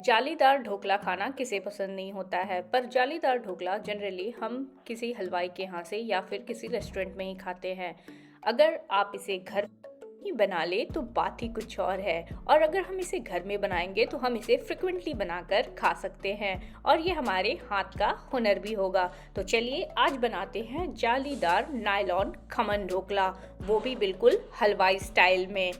जालीदार ढोकला खाना किसे पसंद नहीं होता है, पर जालीदार ढोकला जनरली हम किसी हलवाई के यहाँ से या फिर किसी रेस्टोरेंट में ही खाते हैं। अगर आप इसे घर ही बना ले तो बात ही कुछ और है, और अगर हम इसे घर में बनाएंगे तो हम इसे फ्रिक्वेंटली बनाकर खा सकते हैं और ये हमारे हाथ का हुनर भी होगा। तो चलिए आज बनाते हैं जालीदार नायलॉन खमन ढोकला, वो भी बिल्कुल हलवाई स्टाइल में।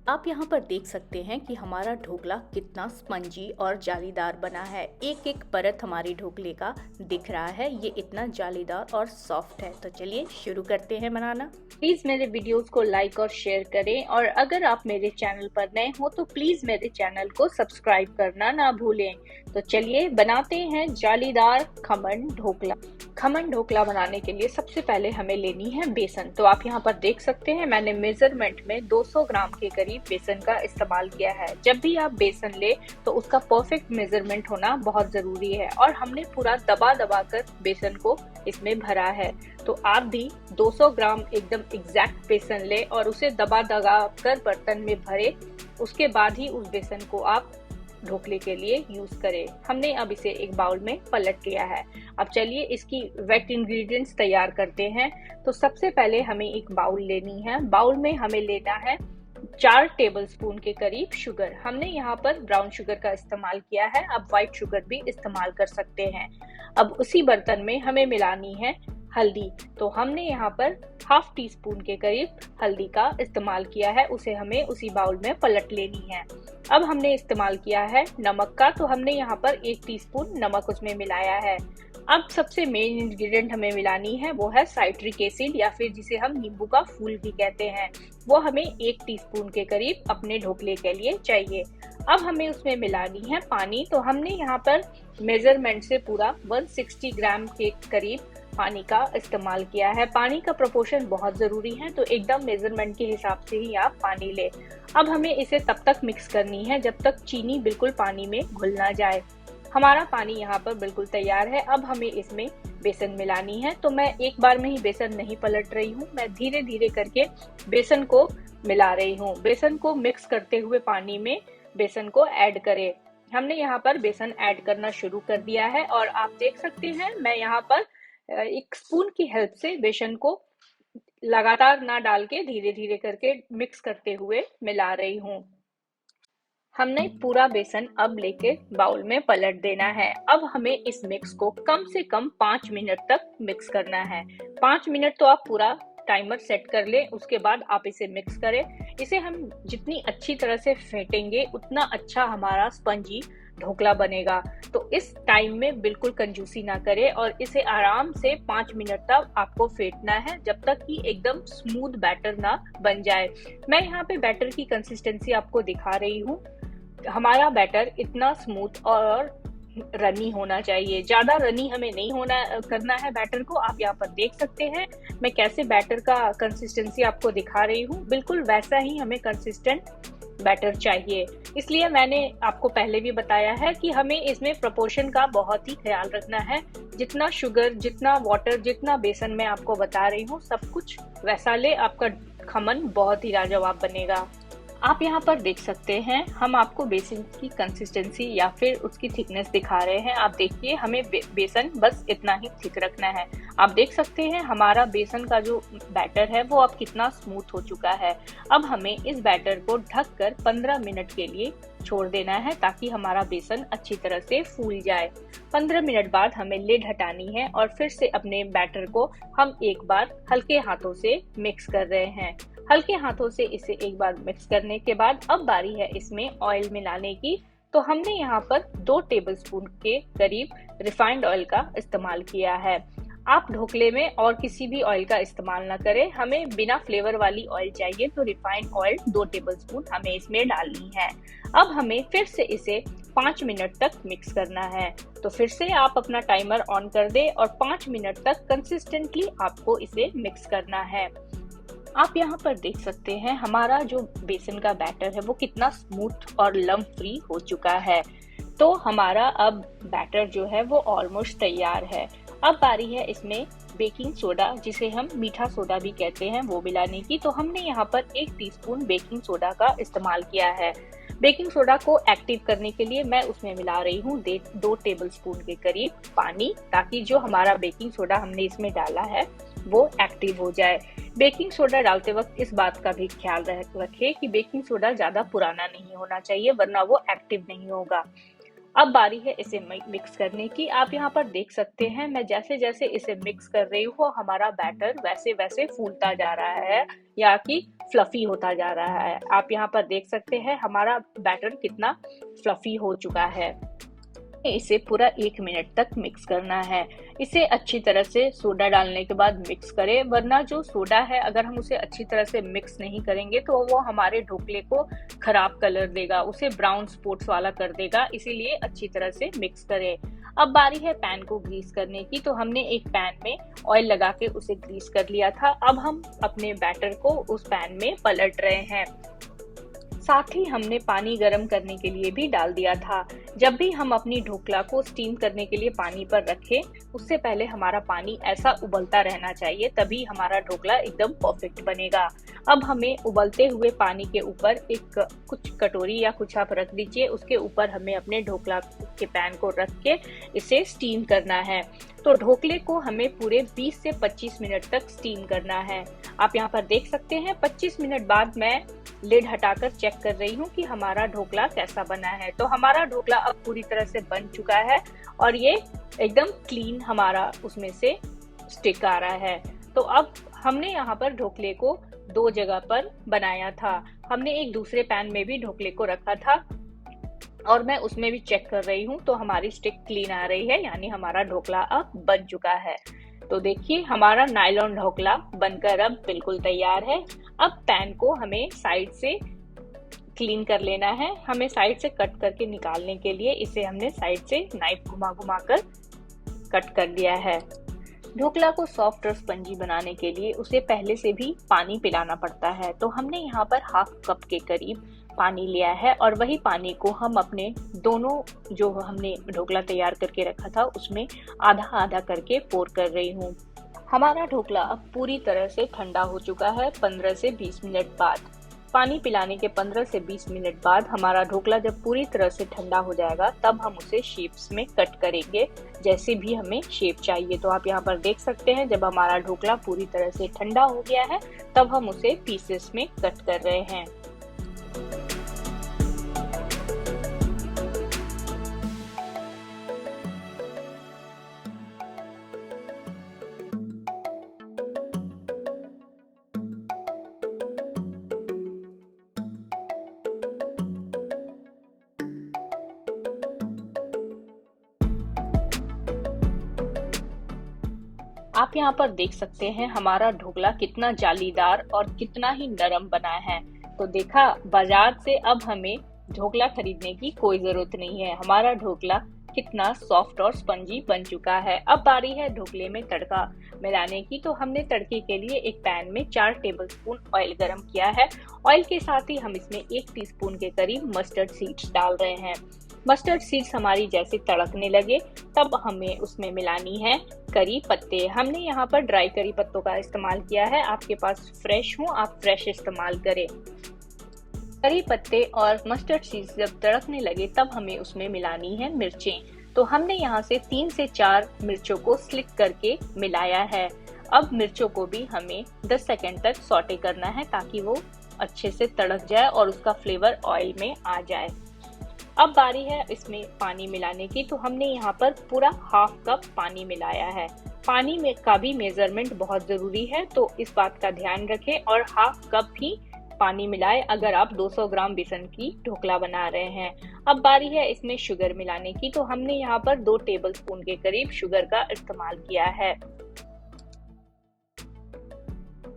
आप यहाँ पर देख सकते हैं कि हमारा ढोकला कितना स्पंजी और जालीदार बना है। एक एक परत हमारी ढोकले का दिख रहा है, ये इतना जालीदार और सॉफ्ट है। तो चलिए शुरू करते हैं बनाना। प्लीज मेरे वीडियोस को लाइक और शेयर करें, और अगर आप मेरे चैनल पर नए हो तो प्लीज मेरे चैनल को सब्सक्राइब करना ना भूलें। तो चलिए बनाते हैं जालीदार खमन ढोकला। खमन ढोकला बनाने के लिए सबसे पहले हमें लेनी है बेसन। तो आप यहाँ पर देख सकते हैं मैंने मेजरमेंट में 200 ग्राम के करीब बेसन का इस्तेमाल किया है। जब भी आप बेसन ले तो उसका परफेक्ट मेजरमेंट होना बहुत जरूरी है, और हमने पूरा दबा दबा कर बेसन को इसमें भरा है। तो आप भी 200 ग्राम एकदम एग्जैक्ट बेसन ले और उसे दबा दबा कर बर्तन में भरे, उसके बाद ही उस बेसन को आप ढोकले के लिए यूज करें। हमने अब इसे एक बाउल में पलट लिया है। अब चलिए इसकी वेट इंग्रेडिएंट्स तैयार करते हैं। तो सबसे पहले हमें एक बाउल लेनी है। बाउल में हमें लेना है 4 टेबलस्पून के करीब शुगर। हमने यहाँ पर ब्राउन शुगर का इस्तेमाल किया है, अब व्हाइट शुगर भी इस्तेमाल कर सकते हैं। अब उसी बर्तन में हमें मिलानी है हल्दी। तो हमने यहाँ पर हाफ टी स्पून के करीब हल्दी का इस्तेमाल किया है, उसे हमें उसी बाउल में पलट लेनी है। अब हमने इस्तेमाल किया है नमक का, तो हमने यहाँ पर 1 टीस्पून नमक उसमें मिलाया है। अब सबसे मेन इंग्रेडिएंट हमें मिलानी है वो है साइट्रिक एसिड, या फिर जिसे हम नींबू का फूल भी कहते हैं। वो हमें 1 टीस्पून के करीब अपने ढोकले के लिए चाहिए। अब हमें उसमें मिलानी है पानी। तो हमने यहाँ पर मेजरमेंट से पूरा 160 ग्राम के करीब पानी का इस्तेमाल किया है। पानी का प्रोपोर्शन बहुत जरूरी है, तो एकदम मेजरमेंट के हिसाब से ही आप पानी ले। अब हमें इसे तब तक मिक्स करनी है जब तक चीनी बिल्कुल पानी में घुल ना जाए। हमारा पानी यहाँ पर बिल्कुल तैयार है। अब हमें इसमें बेसन मिलानी है। तो मैं एक बार में ही बेसन नहीं पलट रही हूँ, मैं धीरे धीरे करके बेसन को मिला रही हूँ। बेसन को मिक्स करते हुए पानी में बेसन को ऐड करें। हमने यहाँ पर बेसन ऐड करना शुरू कर दिया है, और आप देख सकते हैं मैं यहाँ पर एक स्पून की हेल्प से बेसन को लगातार ना डाल के धीरे धीरे करके मिक्स करते हुए मिला रही हूँ। हमने पूरा बेसन अब लेके बाउल में पलट देना है। अब हमें इस मिक्स को कम से कम 5 मिनट तक मिक्स करना है। 5 मिनट तो आप पूरा टाइमर सेट कर ले, उसके बाद आप इसे मिक्स करें। इसे हम जितनी अच्छी तरह से फेंटेंगे उतना अच्छा हमारा स्पंजी ढोकला बनेगा। तो इस टाइम में बिल्कुल कंजूसी ना करें, और इसे आराम से 5 मिनट तक आपको फेंटना है जब तक कि एकदम स्मूथ बैटर ना बन जाए। मैं यहाँ पे बैटर की कंसिस्टेंसी आपको दिखा रही हूँ। हमारा बैटर इतना स्मूथ और रनी होना चाहिए, ज्यादा रनी हमें नहीं होना करना है बैटर को। आप यहाँ पर देख सकते हैं मैं कैसे बैटर का कंसिस्टेंसी आपको दिखा रही हूँ, बिल्कुल वैसा ही हमें कंसिस्टेंट बैटर चाहिए। इसलिए मैंने आपको पहले भी बताया है कि हमें इसमें प्रोपोर्शन का बहुत ही ख्याल रखना है। जितना शुगर, जितना वाटर, जितना बेसन मैं आपको बता रही हूँ, सब कुछ वैसा ले, आपका खमन बहुत ही लाजवाब बनेगा। आप यहाँ पर देख सकते हैं हम आपको बेसन की कंसिस्टेंसी या फिर उसकी थिकनेस दिखा रहे हैं। आप देखिए हमें बेसन बस इतना ही थिक रखना है। आप देख सकते हैं हमारा बेसन का जो बैटर है वो अब कितना स्मूथ हो चुका है। अब हमें इस बैटर को ढककर 15 मिनट के लिए छोड़ देना है, ताकि हमारा बेसन अच्छी तरह से फूल जाए। 15 मिनट बाद हमें लिड हटानी है, और फिर से अपने बैटर को हम एक बार हल्के हाथों से मिक्स कर रहे हैं। हल्के हाथों से इसे एक बार मिक्स करने के बाद अब बारी है इसमें ऑयल मिलाने की। तो हमने यहाँ पर 2 टेबलस्पून के करीब रिफाइंड ऑयल का इस्तेमाल किया है। आप ढोकले में और किसी भी ऑयल का इस्तेमाल ना करें, हमें बिना फ्लेवर वाली ऑयल चाहिए। तो रिफाइंड ऑयल 2 टेबलस्पून हमें इसमें डालनी है। अब हमें फिर से इसे 5 मिनट तक मिक्स करना है। तो फिर से आप अपना टाइमर ऑन कर दे और 5 मिनट तक कंसिस्टेंटली आपको इसे मिक्स करना है। आप यहाँ पर देख सकते हैं हमारा जो बेसन का बैटर है वो कितना स्मूथ और लम्प फ्री हो चुका है। तो हमारा अब बैटर जो है वो ऑलमोस्ट तैयार है। अब बारी है इसमें बेकिंग सोडा, जिसे हम मीठा सोडा भी कहते हैं, वो मिलाने की। तो हमने यहाँ पर 1 टीस्पून बेकिंग सोडा का इस्तेमाल किया है। बेकिंग सोडा को एक्टिव करने के लिए मैं उसमें मिला रही हूँ 2 टेबलस्पून के करीब पानी, ताकि जो हमारा बेकिंग सोडा हमने इसमें डाला है वो एक्टिव हो जाए। बेकिंग सोडा डालते वक्त इस बात का भी ख्याल रखें कि बेकिंग सोडा ज्यादा पुराना नहीं होना चाहिए, वरना वो एक्टिव नहीं होगा। अब बारी है इसे मिक्स करने की। आप यहाँ पर देख सकते हैं मैं जैसे जैसे इसे मिक्स कर रही हूँ हमारा बैटर वैसे वैसे फूलता जा रहा है या कि फ्लफी होता जा रहा है। आप यहाँ पर देख सकते हैं हमारा बैटर कितना फ्लफी हो चुका है। इसे पूरा 1 मिनट तक मिक्स करना है। इसे अच्छी तरह से सोडा डालने के बाद मिक्स करें, वरना जो सोडा है अगर हम उसे अच्छी तरह से मिक्स नहीं करेंगे तो वो हमारे ढोकले को खराब कलर देगा, उसे ब्राउन स्पॉट्स वाला कर देगा। इसीलिए अच्छी तरह से मिक्स करें। अब बारी है पैन को ग्रीस करने की। तो हमने एक पैन में ऑयल लगा के उसे ग्रीस कर लिया था। अब हम अपने बैटर को उस पैन में पलट रहे हैं। साथ ही हमने पानी गर्म करने के लिए भी डाल दिया था। जब भी हम अपनी ढोकला को स्टीम करने के लिए पानी पर रखें, उससे पहले हमारा पानी ऐसा उबलता रहना चाहिए, तभी हमारा ढोकला एकदम परफेक्ट बनेगा। अब हमें उबलते हुए पानी के ऊपर कुछ कटोरी या कुछ आप रख दीजिए, उसके ऊपर हमें अपने ढोकला के पैन को रख के इसे स्टीम करना है। तो ढोकले को हमें पूरे 20 से 25 मिनट तक स्टीम करना है। आप यहाँ पर देख सकते हैं 25 मिनट बाद मैं लिड हटाकर चेक कर रही हूँ कि हमारा ढोकला कैसा बना है। तो हमारा ढोकला अब पूरी तरह से बन चुका है और ये एकदम क्लीन हमारा उसमें से स्टिक आ रहा है। तो अब हमने यहाँ पर ढोकले को 2 जगह पर बनाया था। हमने एक दूसरे पैन में भी ढोकले को रखा था और मैं उसमें भी चेक कर रही हूँ, तो हमारी स्टिक क्लीन आ रही है, यानी हमारा ढोकला अब बन चुका है। तो देखिए हमारा नायलॉन ढोकला बनकर अब बिल्कुल तैयार है। अब पैन को हमें साइड से क्लीन कर लेना है। हमें साइड से कट करके निकालने के लिए इसे हमने साइड से नाइफ घुमा घुमा कर कट कर दिया है। ढोकला को सॉफ्ट और स्पंजी बनाने के लिए उसे पहले से भी पानी पिलाना पड़ता है। तो हमने यहाँ पर हाफ कप के करीब पानी लिया है और वही पानी को हम अपने दोनों जो हमने ढोकला तैयार करके रखा था उसमें आधा आधा करके पोर कर रही हूँ। हमारा ढोकला अब पूरी तरह से ठंडा हो चुका है 15 से 20 मिनट बाद। पानी पिलाने के 15 से 20 मिनट बाद हमारा ढोकला जब पूरी तरह से ठंडा हो जाएगा तब हम उसे शेप्स में कट करेंगे, जैसे भी हमें शेप चाहिए। तो आप यहाँ पर देख सकते हैं जब हमारा ढोकला पूरी तरह से ठंडा हो गया है तब हम उसे पीसेस में कट कर रहे हैं। आप यहाँ पर देख सकते हैं हमारा ढोकला कितना जालीदार और कितना ही नरम बना है। तो देखा, बाजार से अब हमें ढोकला खरीदने की कोई जरूरत नहीं है। हमारा ढोकला कितना सॉफ्ट और स्पंजी बन चुका है। अब बारी है ढोकले में तड़का मिलाने की। तो हमने तड़के के लिए एक पैन में 4 टेबलस्पून ऑयल गरम किया है। ऑयल के साथ ही हम इसमें 1 टीस्पून के करीब मस्टर्ड सीड्स डाल रहे हैं। मस्टर्ड सीड्स हमारी जैसे तड़कने लगे तब हमें उसमें मिलानी है करी पत्ते। हमने यहाँ पर ड्राई करी पत्तों का इस्तेमाल किया है, आपके पास फ्रेश हो आप फ्रेश इस्तेमाल करें। करी पत्ते और मस्टर्ड सीड्स जब तड़कने लगे तब हमें उसमें मिलानी है मिर्चें। तो हमने यहाँ से 3 से 4 मिर्चों को स्लिक करके मिलाया है। अब मिर्चों को भी हमें 10 सेकंड तक सॉटे करना है ताकि वो अच्छे से तड़क जाए और उसका फ्लेवर ऑयल में आ जाए। अब बारी है इसमें पानी मिलाने की। तो हमने यहाँ पर पूरा हाफ कप पानी मिलाया है। पानी में का भी मेजरमेंट बहुत जरूरी है, तो इस बात का ध्यान रखें और हाफ कप ही पानी मिलाएं अगर आप 200 ग्राम बेसन की ढोकला बना रहे हैं। अब बारी है इसमें शुगर मिलाने की। तो हमने यहाँ पर 2 टेबलस्पून के करीब शुगर का इस्तेमाल किया है।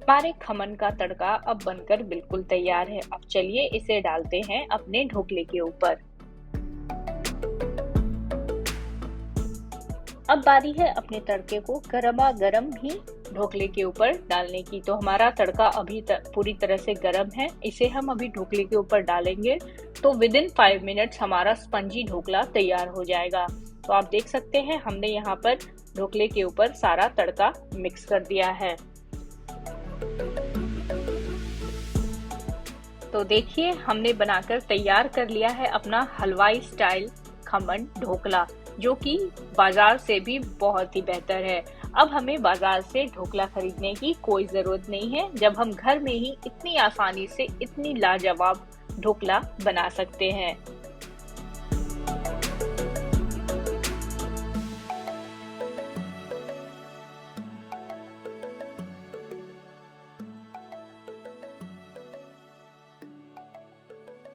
हमारे खमन का तड़का अब बनकर बिल्कुल तैयार है। अब चलिए इसे डालते हैं अपने ढोकले के ऊपर। अब बारी है अपने तड़के को गरमा गरम ही ढोकले के ऊपर डालने की। तो हमारा तड़का अभी पूरी तरह से गरम है, इसे हम अभी ढोकले के ऊपर डालेंगे तो विदिन 5 मिनट्स हमारा स्पंजी ढोकला तैयार हो जाएगा। तो आप देख सकते हैं हमने यहाँ पर ढोकले के ऊपर सारा तड़का मिक्स कर दिया है। तो देखिए हमने बनाकर तैयार कर लिया है अपना हलवाई स्टाइल खमन ढोकला, जो कि बाजार से भी बहुत ही बेहतर है। अब हमें बाजार से ढोकला खरीदने की कोई जरूरत नहीं है, जब हम घर में ही इतनी आसानी से इतनी लाजवाब ढोकला बना सकते हैं।